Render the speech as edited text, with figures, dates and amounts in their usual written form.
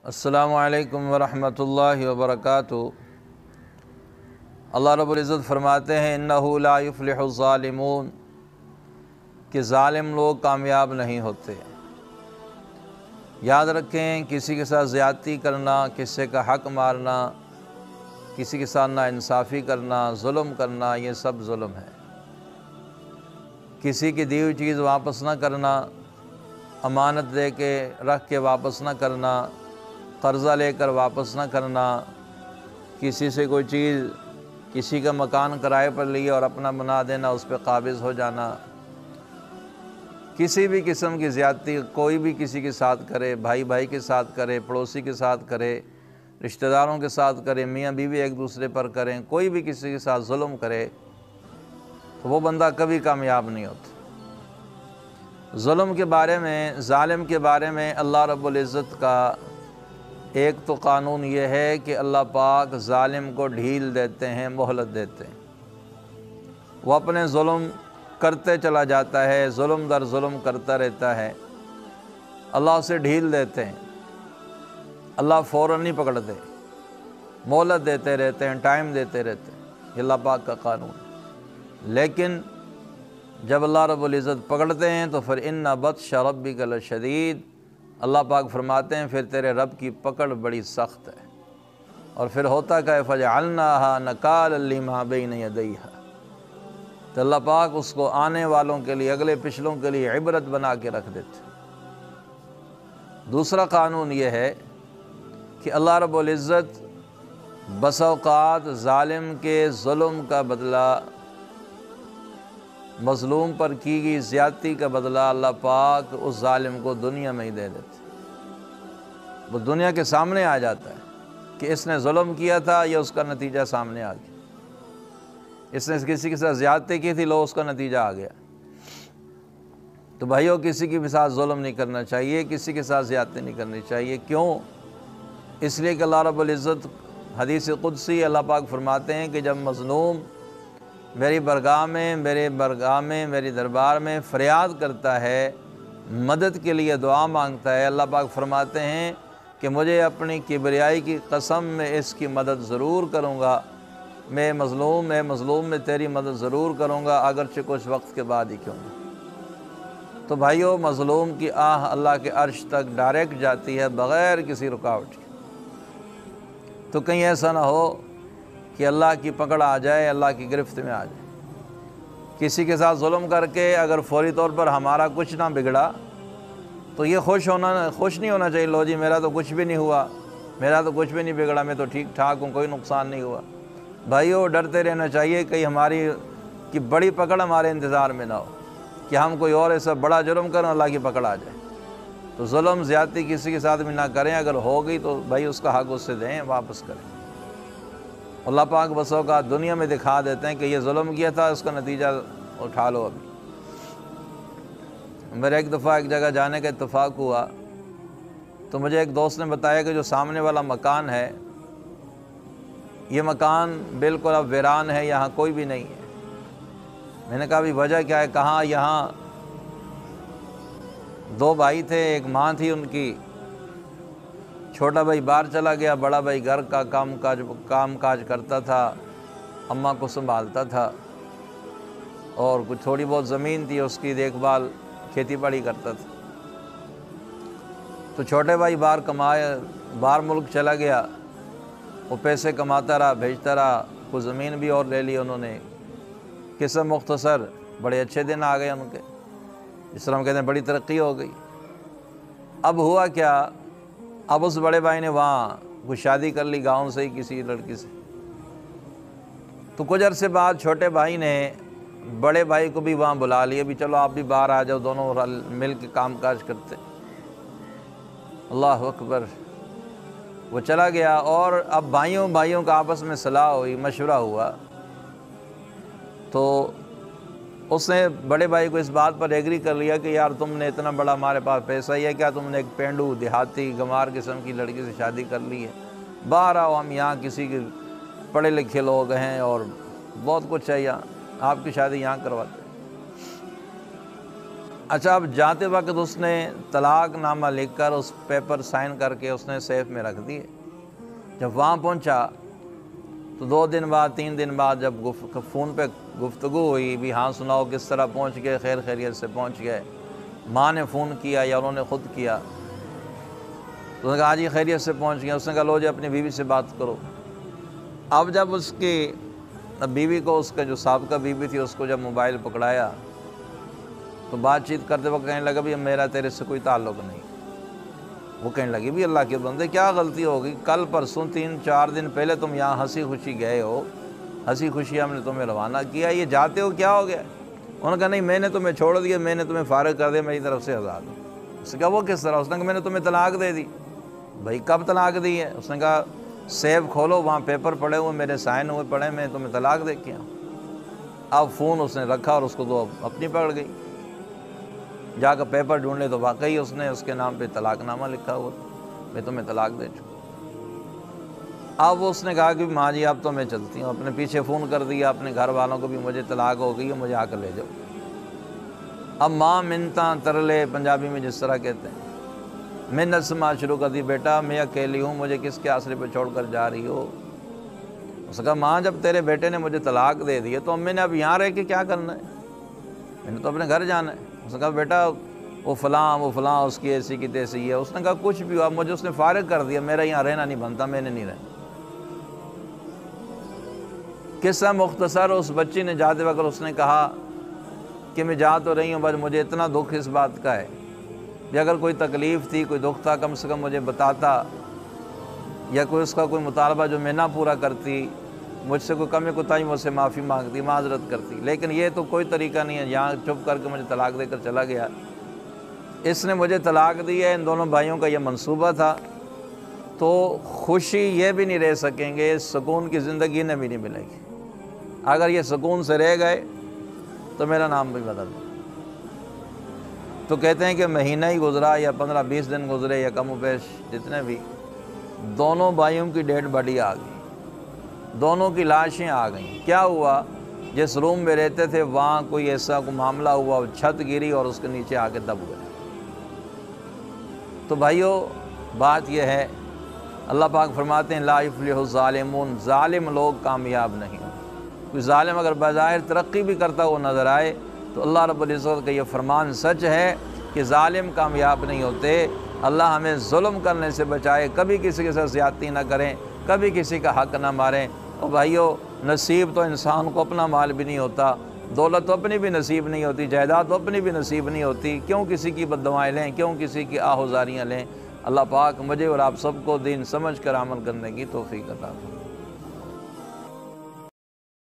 السلام علیکم ورحمۃ اللہ وبرکاتہ۔ اللہ رب العزت فرماتے ہیں انہ لا یفلح الظالمون، کہ ظالم لوگ کامیاب نہیں ہوتے۔ یاد رکھیں، کسی کے ساتھ زیادتی کرنا، کسی کا حق مارنا، کسی کے ساتھ ناانصافی کرنا، ظلم کرنا، یہ سب ظلم ہے۔ کسی کی دی ہوئی چیز واپس نہ کرنا، امانت دے کے رکھ کے واپس نہ کرنا، قرضہ لے کر واپس نہ کرنا، کسی سے کوئی چیز، کسی کا مکان کرائے پر لیا اور اپنا بنا دینا، اس پہ قابض ہو جانا، کسی بھی قسم کی زیادتی کوئی بھی کسی کے ساتھ کرے، بھائی بھائی کے ساتھ کرے، پڑوسی کے ساتھ کرے، رشتہ داروں کے ساتھ کرے، میاں بیوی ایک دوسرے پر کریں، کوئی بھی کسی کے ساتھ ظلم کرے تو وہ بندہ کبھی کامیاب نہیں ہوتا۔ ظلم کے بارے میں، ظالم کے بارے میں اللہ رب العزت کا ایک تو قانون یہ ہے کہ اللہ پاک ظالم کو ڈھیل دیتے ہیں، مہلت دیتے ہیں۔ وہ اپنے ظلم کرتے چلا جاتا ہے، ظلم در ظلم کرتا رہتا ہے، اللہ اسے ڈھیل دیتے ہیں، اللہ فوراً نہیں پکڑتے، مہلت دیتے رہتے ہیں، ٹائم دیتے رہتے ہیں، یہ اللہ پاک کا قانون ہے۔ لیکن جب اللہ رب العزت پکڑتے ہیں تو پھر ان بطش ربک لشدید، اللہ پاک فرماتے ہیں پھر تیرے رب کی پکڑ بڑی سخت ہے۔ اور پھر ہوتا کہ فجعلناها نکالا لما بین یدیہا، تو اللہ پاک اس کو آنے والوں کے لیے، اگلے پچھلوں کے لیے عبرت بنا کے رکھ دیتے۔ دوسرا قانون یہ ہے کہ اللہ رب العزت بس اوقات ظالم کے ظلم کا بدلہ، مظلوم پر کی گئی زیادتی کا بدلہ اللہ پاک اس ظالم کو دنیا میں ہی دے دیتے۔ وہ دنیا کے سامنے آ جاتا ہے کہ اس نے ظلم کیا تھا، یا اس کا نتیجہ سامنے آ گیا۔ اس نے کسی کے ساتھ زیادتی کی تھی، لو اس کا نتیجہ آ گیا۔ تو بھائیو، کسی کے ساتھ ظلم نہیں کرنا چاہیے، کسی کے ساتھ زیادتی نہیں کرنی چاہیے۔ کیوں؟ اس لیے کہ اللہ رب العزت حدیث قدسی اللہ پاک فرماتے ہیں کہ جب مظلوم میری برگاہ میں، میری دربار میں فریاد کرتا ہے، مدد کے لیے دعا مانگتا ہے، اللہ پاک فرماتے ہیں کہ مجھے اپنی کبریائی کی قسم میں اس کی مدد ضرور کروں گا، میں مظلوم میں تیری مدد ضرور کروں گا، اگرچہ کچھ وقت کے بعد ہی کیوں نہ۔ تو بھائیو، مظلوم کی آہ اللہ کے عرش تک ڈائریکٹ جاتی ہے بغیر کسی رکاوٹ کے۔ تو کہیں ایسا نہ ہو کہ اللہ کی پکڑ آ جائے، اللہ کی گرفت میں آ جائے۔ کسی کے ساتھ ظلم کر کے اگر فوری طور پر ہمارا کچھ نہ بگڑا تو یہ خوش نہیں ہونا چاہیے، لو جی میرا تو کچھ بھی نہیں ہوا، میرا تو کچھ بھی نہیں بگڑا، میں تو ٹھیک ٹھاک ہوں، کوئی نقصان نہیں ہوا۔ بھائیو، ڈرتے رہنا چاہیے کہ ہماری کی بڑی پکڑ ہمارے انتظار میں نہ ہو، کہ ہم کوئی اور ایسا بڑا جرم کریں، اللہ کی پکڑ آ جائے۔ تو ظلم زیادتی کسی کے ساتھ بھی نہ کریں، اگر ہو گئی تو بھائی اس کا حق اس سے دیں، واپس کریں۔ اللہ پاک بس اوقات دنیا میں دکھا دیتے ہیں کہ یہ ظلم کیا تھا، اس کا نتیجہ اٹھا لو۔ ابھی میرا ایک دفعہ ایک جگہ جانے کا اتفاق ہوا، تو مجھے ایک دوست نے بتایا کہ جو سامنے والا مکان ہے، یہ مکان بالکل اب ویران ہے، یہاں کوئی بھی نہیں ہے۔ میں نے کہا بھی وجہ کیا ہے؟ کہاں یہاں دو بھائی تھے، ایک ماں تھی ان کی، چھوٹا بھائی باہر چلا گیا، بڑا بھائی گھر کا کام کاج کرتا تھا، اماں کو سنبھالتا تھا، اور کچھ تھوڑی بہت زمین تھی، اس کی دیکھ بھال کھیتی باڑی کرتا تھا۔ تو چھوٹے بھائی باہر ملک چلا گیا، وہ پیسے کماتا رہا، بھیجتا رہا، کچھ زمین بھی اور لے لی انہوں نے۔ قصہ مختصر، بڑے اچھے دن آ گئے ان کے، جس طرح ہم کہتے ہیں بڑی ترقی ہو گئی۔ اب ہوا کیا؟ اب اس بڑے بھائی نے وہاں کوئی شادی کر لی، گاؤں سے ہی کسی لڑکی سے۔ تو کچھ عرصے بعد چھوٹے بھائی نے بڑے بھائی کو بھی وہاں بلا لیا، بھی چلو آپ بھی باہر آ جاؤ، دونوں مل کے کام کاج کرتے۔ اللہ اکبر! وہ چلا گیا، اور اب بھائیوں کا آپس میں صلاح ہوئی، مشورہ ہوا، تو اس نے بڑے بھائی کو اس بات پر ایگری کر لیا کہ یار تم نے اتنا بڑا ہمارے پاس پیسہ ہی ہے کیا، تم نے ایک پینڈو دیہاتی گمار قسم کی لڑکی سے شادی کر لی ہے، باہر آؤ، ہم یہاں کسی کے پڑھے لکھے لوگ ہیں اور بہت کچھ ہے، یہاں آپ کی شادی یہاں کرواتے ہیں۔ اچھا، اب جاتے وقت اس نے طلاق نامہ لکھ کر اس پیپر سائن کر کے اس نے سیف میں رکھ دیے۔ جب وہاں پہنچا تو 2 دن بعد 3 دن بعد جب فون پہ گفتگو ہوئی بھی ہاں سناؤ کس طرح پہنچ گئے، خیر خیریت سے پہنچ گئے، ماں نے فون کیا یا انہوں نے خود کیا، تو اس نے کہا ہاں جی خیریت سے پہنچ گیا۔ اس نے کہا لو جی اپنی بیوی سے بات کرو۔ اب جب اس کی بیوی کو، اس کا جو سابقہ بیوی تھی، اس کو جب موبائل پکڑایا تو بات چیت کرتے وقت کہنے لگا بھی میرا تیرے سے کوئی تعلق نہیں۔ وہ کہنے لگی بھی اللہ کے بندے کیا غلطی ہوگی، کل پرسوں 3-4 دن پہلے تم یہاں ہنسی خوشی گئے ہو، ہنسی خوشی ہم نے تمہیں روانہ کیا، یہ جاتے ہو کیا ہو گیا؟ انہوں نے کہا نہیں میں نے تمہیں چھوڑ دیا، میں نے تمہیں فارغ کر دیا، میری طرف سے آزاد ہو۔ اس نے کہا وہ کس طرح؟ اس نے کہا میں نے تمہیں طلاق دے دی۔ بھائی کب طلاق دی ہے؟ اس نے کہا سیف کھولو، وہاں پیپر پڑے ہوئے میرے سائن ہوئے پڑے، میں تمہیں طلاق دے کے آؤں۔ اب فون اس نے رکھا اور اس کو تو اپنی پکڑ گئی، جا کر پیپر ڈھونڈ لے تو واقعی اس نے اس کے نام پہ طلاق نامہ لکھا ہوا، میں تمہیں طلاق دے چکا۔ اب اس نے کہا کہ ماں جی اب تو میں چلتی ہوں، اپنے پیچھے فون کر دیا اپنے گھر والوں کو بھی مجھے طلاق ہو گئی ہے، مجھے آ کر لے جاؤ۔ اب ماں منتاں ترلے پنجابی میں جس طرح کہتے ہیں، منت سماعت شروع کر دی، بیٹا میں اکیلی ہوں، مجھے کس کے آسرے پہ چھوڑ کر جا رہی ہو؟ اس نے کہا ماں جب تیرے بیٹے نے مجھے طلاق دے دی ہے تو میں نے اب یہاں رہ کے کیا کرنا ہے، میں نے تو اپنے گھر جانا ہے۔ اس نے کہا بیٹا وہ فلاں اس کی ایسی کی تیسی ہے۔ اس نے کہا کچھ بھی ہوا، مجھے اس نے فارغ کر دیا، میرا یہاں رہنا نہیں بنتا، میں نے نہیں رہنا۔ قصہ مختصر، اس بچی نے جاتے وقت اس نے کہا کہ میں جا تو رہی ہوں بس مجھے اتنا دکھ اس بات کا ہے کہ اگر کوئی تکلیف تھی، کوئی دکھ تھا، کم سے کم مجھے بتاتا، یا کوئی اس کا کوئی مطالبہ جو میں نہ پورا کرتی، مجھ سے کوئی کمی کوتاہی مجھ سے معافی مانگتی، معذرت کرتی، لیکن یہ تو کوئی طریقہ نہیں ہے، یہاں چپ کر کے مجھے طلاق دے کر چلا گیا۔ اس نے مجھے طلاق دی ہے، ان دونوں بھائیوں کا یہ منصوبہ تھا، تو خوشی یہ بھی نہیں رہ سکیں گے، سکون کی زندگی انہیں بھی نہیں ملے گی۔ اگر یہ سکون سے رہ گئے تو میرا نام بھی بدل دیں۔ تو کہتے ہیں کہ مہینہ ہی گزرا یا 15-20 دن گزرے یا کم و بیش جتنے بھی، دونوں بھائیوں کی ڈیڈ باڈی آ گئی، دونوں کی لاشیں آ گئیں۔ کیا ہوا؟ جس روم میں رہتے تھے وہاں کوئی ایسا کوئی معاملہ ہوا، چھت گری اور اس کے نیچے آ کے دب گئے۔ تو بھائیو بات یہ ہے، اللہ پاک فرماتے ہیں لا یفلح الظالمون، ظالم لوگ کامیاب نہیں ہوں۔ کوئی ظالم اگر بظاہر ترقی بھی کرتا ہوا نظر آئے تو اللہ رب العزت کا یہ فرمان سچ ہے کہ ظالم کامیاب نہیں ہوتے۔ اللہ ہمیں ظلم کرنے سے بچائے، کبھی کسی کے ساتھ زیادتی نہ کریں، کبھی کسی کا حق نہ ماریں۔ اور بھائیو نصیب تو انسان کو اپنا مال بھی نہیں ہوتا، دولت تو اپنی بھی نصیب نہیں ہوتی، جائیداد تو اپنی بھی نصیب نہیں ہوتی، کیوں کسی کی بد دعائیں لیں، کیوں کسی کی آہوزاریاں لیں۔ اللہ پاک مجھے اور آپ سب کو دین سمجھ کر عمل کرنے کی توفیق عطا فرمائے۔